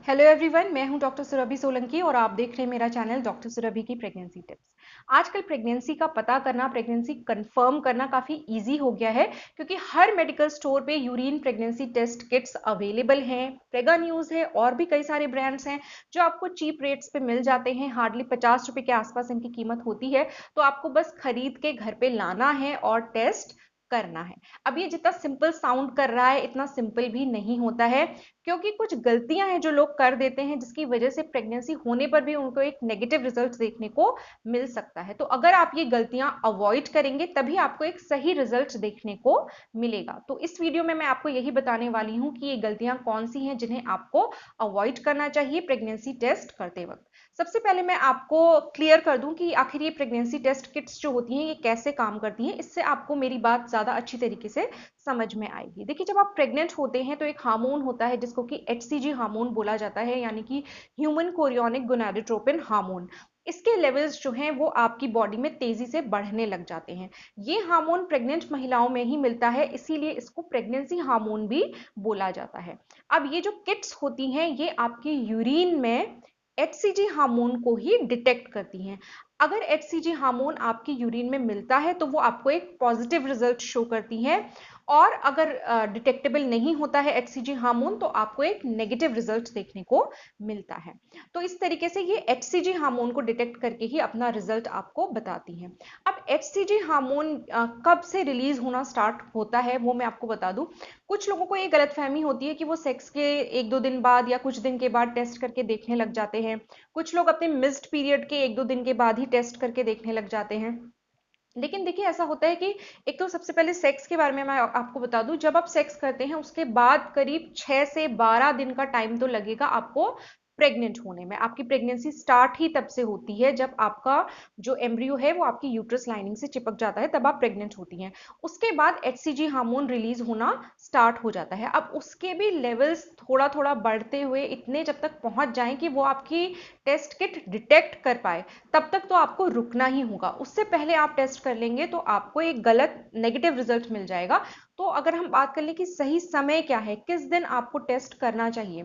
Hello everyone, मैं हूं doctor Surabhi Solanki और आप देख रहे हैं मेरा चैनल डॉक्टर सुरभि की प्रेगनेंसी टिप्स। आजकल प्रेगनेंसी का पता करना, प्रेगनेंसी कंफर्म करना काफ़ी इजी हो गया है क्योंकि हर मेडिकल स्टोर पे urine pregnancy test kits available हैं। प्रेगा न्यूज़ है और भी कई सारे ब्रांड्स हैं जो आपको चीप रेट्स पे मिल जाते हैं। हार्डली 50 रुपये के आसपास इनकी कीमत होती है, तो आपको बस खरीद के घर पे लाना है और टेस्ट करना है। अब ये जितना सिंपल साउंड कर रहा है, इतना सिंपल भी नहीं होता है क्योंकि कुछ गलतियां हैं जो लोग कर देते हैं जिसकी वजह से प्रेगनेंसी होने पर भी उनको एक नेगेटिव रिजल्ट देखने को मिल सकता है। तो अगर आप ये गलतियां अवॉइड करेंगे तभी आपको एक सही रिजल्ट देखने को मिलेगा। तो इस वीडियो में मैं आपको यही बताने वाली हूं कि ये गलतियां कौन सी हैं जिन्हें आपको अवॉइड करना चाहिए प्रेगनेंसी टेस्ट करते वक्त। सबसे पहले मैं आपको क्लियर कर दूं कि आखिर ये प्रेगनेंसी टेस्ट किट्स जो होती हैं ये कैसे काम करती हैं, इससे आपको मेरी बात ज्यादा अच्छी तरीके से समझ में आएगी। देखिए, जब आप प्रेग्नेंट होते हैं तो एक हार्मोन होता है जिसको कि एचसीजी हार्मोन बोला जाता है, यानी कि ह्यूमन कोरियोनिक गोनाडोट्रोपिन हार्मोन। इसके लेवल्स जो हैं वो आपकी बॉडी में तेजी से बढ़ने लग जाते हैं। ये हार्मोन प्रेग्नेंट महिलाओं में ही मिलता है, इसीलिए इसको प्रेगनेंसी हार्मोन भी बोला जाता है। अब ये जो किट्स होती हैं ये आपके यूरिन में एचसीजी हार्मोन को ही डिटेक्ट करती हैं। अगर एचसीजी हार्मोन आपकी यूरिन में मिलता है तो वो आपको एक पॉजिटिव रिजल्ट शो करती है, और अगर डिटेक्टेबल नहीं होता है एचसीजी हार्मोन तो आपको एक नेगेटिव रिजल्ट देखने को मिलता है। तो इस तरीके से ये एचसीजी हार्मोन को डिटेक्ट करके ही अपना रिजल्ट आपको बताती है। अब एचसीजी हार्मोन कब से रिलीज होना स्टार्ट होता है वो मैं आपको बता दूं। कुछ लोगों को ये गलतफहमी होती है कि वो सेक्स के 1-2 दिन बाद या कुछ दिन के बाद टेस्ट करके देखने लग जाते हैं। कुछ लोग अपने मिस्ड पीरियड के 1-2 दिन के बाद ही टेस्ट करके देखने लग जाते हैं। लेकिन देखिए, ऐसा होता है कि एक तो सबसे पहले सेक्स के बारे में मैं आपको बता दूं, जब आप सेक्स करते हैं उसके बाद करीब 6 से 12 दिन का टाइम तो लगेगा आपको प्रेग्नेंट होने में। आपकी प्रेगनेंसी स्टार्ट ही तब से होती है जब आपका जो एम्ब्रियो है वो आपकी यूट्रस लाइनिंग से चिपक जाता है, तब आप प्रेग्नेंट होती हैं। उसके बाद एचसीजी हार्मोन रिलीज होना स्टार्ट हो जाता है। अब उसके भी लेवल्स थोड़ा थोड़ा बढ़ते हुए इतने जब तक पहुंच जाएं कि वो आपकी टेस्ट किट डिटेक्ट कर पाए, तब तक तो आपको रुकना ही होगा। उससे पहले आप टेस्ट कर लेंगे तो आपको एक गलत नेगेटिव रिजल्ट मिल जाएगा। तो अगर हम बात कर लें कि सही समय क्या है, किस दिन आपको टेस्ट करना चाहिए,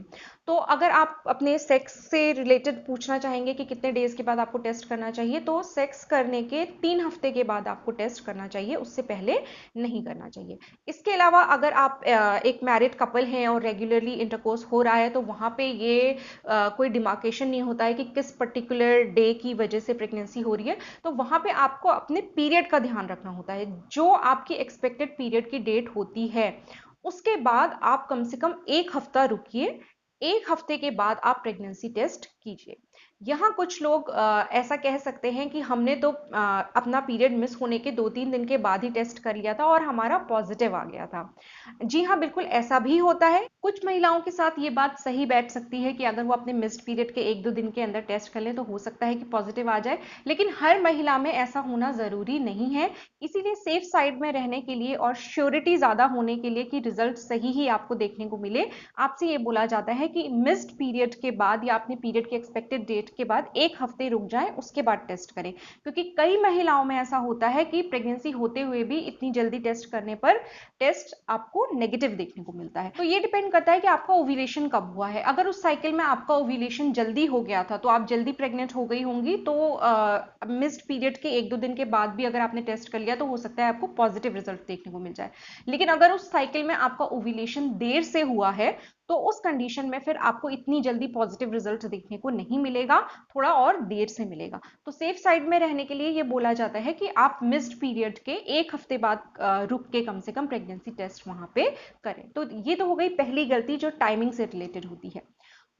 तो अगर आप अपने सेक्स से रिलेटेड पूछना चाहेंगे कि कितने डेज के बाद आपको टेस्ट करना चाहिए, तो सेक्स करने के 3 हफ्ते के बाद आपको टेस्ट करना चाहिए, उससे पहले नहीं करना चाहिए। इसके अलावा अगर आप एक मैरिड कपल हैं और रेगुलरली इंटरकोर्स हो रहा है तो वहाँ पे ये कोई डिमार्केशन नहीं होता है कि किस पर्टिकुलर डे की वजह से प्रेगनेंसी हो रही है। तो वहां पे आपको अपने पीरियड का ध्यान रखना होता है। जो आपकी एक्सपेक्टेड पीरियड की डेट होती है उसके बाद आप कम से कम 1 हफ्ता रुकिए। 1 हफ्ते के बाद आप प्रेगनेंसी टेस्ट कीजिए। यहाँ कुछ लोग ऐसा कह सकते हैं कि हमने तो अपना पीरियड मिस होने के 2-3 दिन के बाद ही टेस्ट कर लिया था और हमारा पॉजिटिव आ गया था। जी हाँ, बिल्कुल ऐसा भी होता है। कुछ महिलाओं के साथ ये बात सही बैठ सकती है कि अगर वो अपने मिस्ड पीरियड के 1-2 दिन के अंदर टेस्ट कर लें तो हो सकता है कि पॉजिटिव आ जाए, लेकिन हर महिला में ऐसा होना जरूरी नहीं है। इसीलिए सेफ साइड में रहने के लिए और श्योरिटी ज्यादा होने के लिए कि रिजल्ट सही ही आपको देखने को मिले, आपसे ये बोला जाता है कि मिस्ड पीरियड के बाद या अपने पीरियड की एक्सपेक्टेड डेट के बाद 1 हफ्ते रुक जाएं, उसके बाद टेस्ट करें। क्योंकि कई महिलाओं में ऐसा होता है कि प्रेगनेंसी होते हुए भी इतनी जल्दी टेस्ट करने पर टेस्ट आपको नेगेटिव देखने को मिलता है। तो ये डिपेंड करता है कि आपका ओव्यूलेशन कब हुआ है। अगर उस साइकिल में आपका ओव्यूलेशन जल्दी हो गया था तो आप जल्दी प्रेग्नेंट हो गई होंगी, तो मिस्ड पीरियड के 1-2 दिन के बाद भी अगर आपने टेस्ट कर लिया तो हो सकता है आपको पॉजिटिव रिजल्ट देखने को मिल जाए। लेकिन अगर उस साइकिल में आपका ओव्यूलेशन देर से हुआ है तो उस कंडीशन में फिर आपको इतनी जल्दी पॉजिटिव रिजल्ट देखने को नहीं मिलेगा, थोड़ा और देर से मिलेगा। तो सेफ साइड में रहने के लिए ये बोला जाता है कि आप मिस्ड पीरियड के 1 हफ्ते बाद रुक के कम से कम प्रेगनेंसी टेस्ट वहां पे करें। तो ये तो हो गई पहली गलती जो टाइमिंग से रिलेटेड होती है।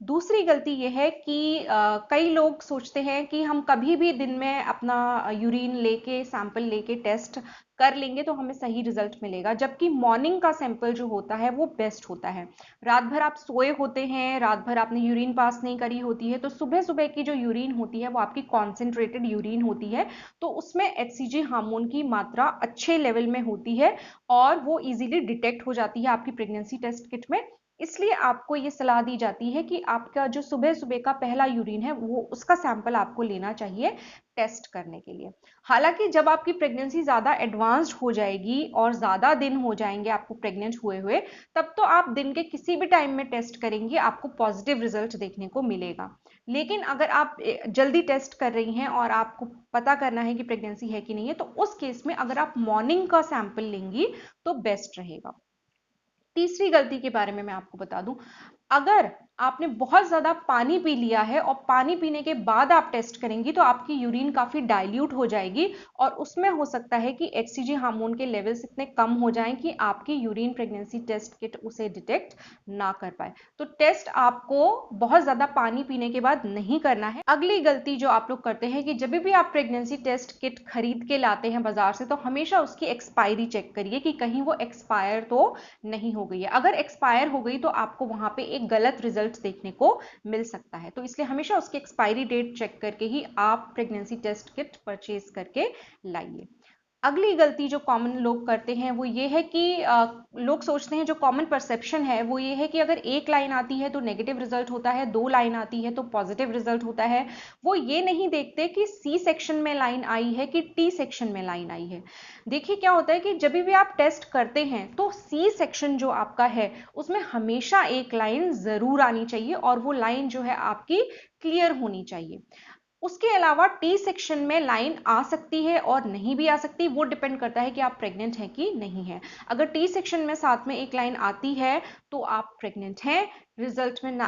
दूसरी गलती यह है कि कई लोग सोचते हैं कि हम कभी भी दिन में अपना यूरिन लेके सैंपल लेके टेस्ट कर लेंगे तो हमें सही रिजल्ट मिलेगा, जबकि मॉर्निंग का सैंपल जो होता है वो बेस्ट होता है। रात भर आप सोए होते हैं, रात भर आपने यूरिन पास नहीं करी होती है, तो सुबह सुबह की जो यूरिन होती है वो आपकी कॉन्सेंट्रेटेड यूरिन होती है, तो उसमें एचसीजी हार्मोन की मात्रा अच्छे लेवल में होती है और वो इजीली डिटेक्ट हो जाती है आपकी प्रेगनेंसी टेस्ट किट में। इसलिए आपको ये सलाह दी जाती है कि आपका जो सुबह सुबह का पहला यूरिन है वो उसका सैंपल आपको लेना चाहिए टेस्ट करने के लिए। हालांकि जब आपकी प्रेगनेंसी ज़्यादा एडवांस्ड हो जाएगी और ज़्यादा दिन हो जाएंगे आपको प्रेग्नेंट हुए हुए, तब तो आप दिन के किसी भी टाइम में टेस्ट करेंगे आपको पॉजिटिव रिजल्ट देखने को मिलेगा। लेकिन अगर आप जल्दी टेस्ट कर रही हैं और आपको पता करना है कि प्रेगनेंसी है कि नहीं है, तो उस केस में अगर आप मॉर्निंग का सैंपल लेंगी तो बेस्ट रहेगा। तीसरी गलती के बारे में मैं आपको बता दूं, अगर आपने बहुत ज्यादा पानी पी लिया है और पानी पीने के बाद आप टेस्ट करेंगी तो आपकी यूरिन काफी डाइल्यूट हो जाएगी और उसमें हो सकता है कि एचसीजी हार्मोन के लेवल्स इतने कम हो जाएं कि आपकी यूरिन प्रेगनेंसी टेस्ट किट उसे डिटेक्ट ना कर पाए। तो टेस्ट आपको बहुत ज्यादा पानी पीने के बाद नहीं करना है। अगली गलती जो आप लोग करते हैं कि जब भी आप प्रेगनेंसी टेस्ट किट खरीद के लाते हैं बाजार से, तो हमेशा उसकी एक्सपायरी चेक करिए कि कहीं वो एक्सपायर तो नहीं हो गई है। अगर एक्सपायर हो गई तो आपको वहां पे एक गलत रिजल्ट देखने को मिल सकता है। तो इसलिए हमेशा उसकी एक्सपायरी डेट चेक करके ही आप प्रेगनेंसी टेस्ट किट परचेज करके लाइए। अगली गलती जो कॉमन लोग करते हैं वो ये है कि लोग सोचते हैं, जो कॉमन परसेप्शन है वो ये है कि अगर एक लाइन आती है तो नेगेटिव रिजल्ट होता है, दो लाइन आती है तो पॉजिटिव रिजल्ट होता है। वो ये नहीं देखते कि सी सेक्शन में लाइन आई है कि टी सेक्शन में लाइन आई है। देखिए क्या होता है कि जब भी आप टेस्ट करते हैं तो सी सेक्शन जो आपका है उसमें हमेशा एक लाइन जरूर आनी चाहिए और वो लाइन जो है आपकी क्लियर होनी चाहिए। उसके अलावा टी सेक्शन में लाइन आ सकती है और नहीं भी आ सकती, वो डिपेंड करता है कि आप प्रेग्नेंट हैं कि नहीं है। अगर टी सेक्शन में साथ में एक लाइन आती है तो आप प्रेग्नेंट हैं, रिजल्ट में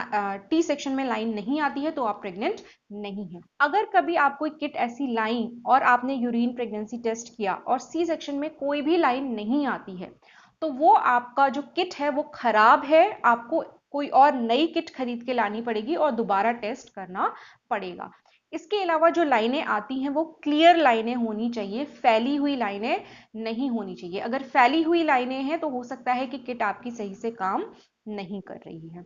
टी सेक्शन में लाइन नहीं आती है तो आप प्रेग्नेंट नहीं है। अगर कभी आप कोई किट ऐसी लाइन और आपने यूरिन प्रेगनेंसी टेस्ट किया और सी सेक्शन में कोई भी लाइन नहीं आती है, तो वो आपका जो किट है वो खराब है, आपको कोई और नई किट खरीद के लानी पड़ेगी और दोबारा टेस्ट करना पड़ेगा। इसके अलावा जो लाइनें आती हैं वो क्लियर लाइनें होनी चाहिए, फैली हुई लाइनें नहीं होनी चाहिए। अगर फैली हुई लाइनें हैं तो हो सकता है कि किट आपकी सही से काम नहीं कर रही है।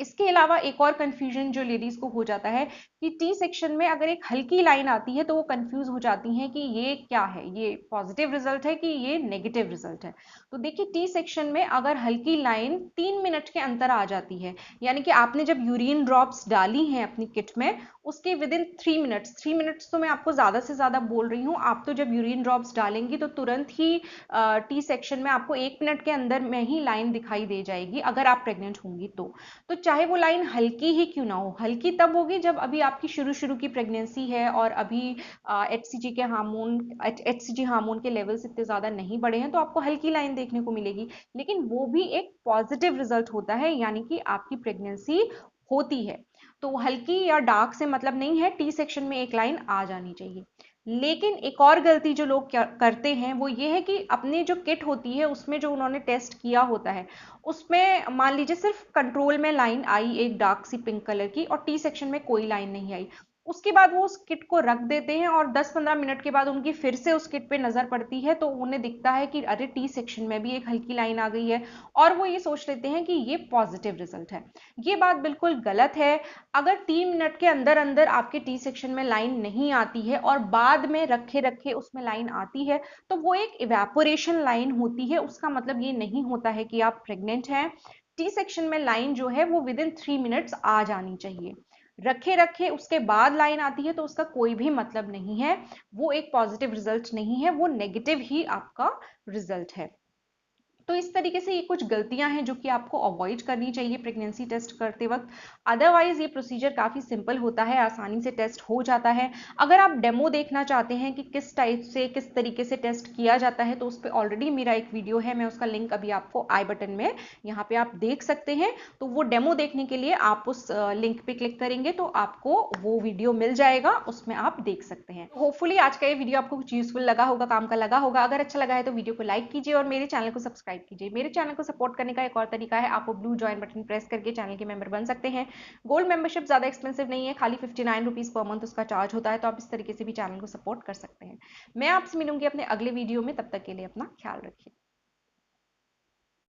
इसके अलावा एक और कंफ्यूजन जो लेडीज को हो जाता है कि टी सेक्शन में अगर एक हल्की लाइन आती है तो वो कंफ्यूज हो जाती हैं कि ये क्या है, ये पॉजिटिव रिजल्ट है कि ये नेगेटिव रिजल्ट है। तो देखिए टी सेक्शन में अगर हल्की लाइन 3 मिनट के अंतर आ जाती है, यानी कि आपने जब यूरिन ड्रॉप्स डाली हैं अपनी किट में उसके विद इन 3 मिनट्स तो मैं आपको ज्यादा से ज्यादा बोल रही हूँ, आप तो जब यूरिन ड्रॉप्स डालेंगी तो तुरंत ही टी सेक्शन में आपको 1 मिनट के अंदर में ही लाइन दिखाई दे जाएगी अगर आप प्रेग्नेंट होंगी तो चाहे वो लाइन हल्की ही क्यों ना हो। हल्की तब होगी जब अभी आपकी शुरू शुरू की प्रेगनेंसी है और अभी एचसीजी हार्मोन के लेवल्स इतने ज्यादा नहीं बढ़े हैं तो आपको हल्की लाइन देखने को मिलेगी, लेकिन वो भी एक पॉजिटिव रिजल्ट होता है, यानी कि आपकी प्रेगनेंसी होती है। तो हल्की या डार्क से मतलब नहीं है, टी सेक्शन में एक लाइन आ जानी चाहिए। लेकिन एक और गलती जो लोग करते हैं वो ये है कि अपनी जो किट होती है उसमें जो उन्होंने टेस्ट किया होता है उसमें मान लीजिए सिर्फ कंट्रोल में लाइन आई एक डार्क सी पिंक कलर की और टी सेक्शन में कोई लाइन नहीं आई, उसके बाद वो उस किट को रख देते हैं और 10-15 मिनट के बाद उनकी फिर से उस किट पे नजर पड़ती है तो उन्हें दिखता है कि अरे टी सेक्शन में भी एक हल्की लाइन आ गई है और वो ये सोच लेते हैं कि ये पॉजिटिव रिजल्ट है। ये बात बिल्कुल गलत है। अगर 3 मिनट के अंदर अंदर आपके टी सेक्शन में लाइन नहीं आती है और बाद में रखे रखे उसमें लाइन आती है तो वो एक इवेपोरेशन लाइन होती है, उसका मतलब ये नहीं होता है कि आप प्रेग्नेंट हैं। टी सेक्शन में लाइन जो है वो विद इन 3 मिनट्स आ जानी चाहिए। रखे रखे उसके बाद लाइन आती है तो उसका कोई भी मतलब नहीं है, वो एक पॉजिटिव रिजल्ट नहीं है, वो नेगेटिव ही आपका रिजल्ट है। तो इस तरीके से ये कुछ गलतियां हैं जो कि आपको अवॉइड करनी चाहिए प्रेगनेंसी टेस्ट करते वक्त। अदरवाइज ये प्रोसीजर काफ़ी सिंपल होता है, आसानी से टेस्ट हो जाता है। अगर आप डेमो देखना चाहते हैं कि किस टाइप से किस तरीके से टेस्ट किया जाता है तो उस पर ऑलरेडी मेरा एक वीडियो है, मैं उसका लिंक अभी आपको आई बटन में यहाँ पे आप देख सकते हैं। तो वो डेमो देखने के लिए आप उस लिंक पे क्लिक करेंगे तो आपको वो वीडियो मिल जाएगा, उसमें आप देख सकते हैं। होपफुली आज का ये वीडियो आपको कुछ यूजफुल लगा होगा, काम का लगा होगा। अगर अच्छा लगा है तो वीडियो को लाइक कीजिए और मेरे चैनल को सब्सक्राइब कीजिए। मेरे चैनल को सपोर्ट करने का एक और तरीका है, आप ब्लू ज्वाइन बटन प्रेस करके चैनल के मेंबर बन सकते हैं। गोल्ड मेंबरशिप ज्यादा एक्सपेंसिव नहीं है, खाली 59 रुपीज पर मंथ उसका चार्ज होता है, तो आप इस तरीके से भी चैनल को सपोर्ट कर सकते हैं। मैं आपसे मिलूंगी अपने अगले वीडियो में, तब तक के लिए अपना ख्याल रखिए।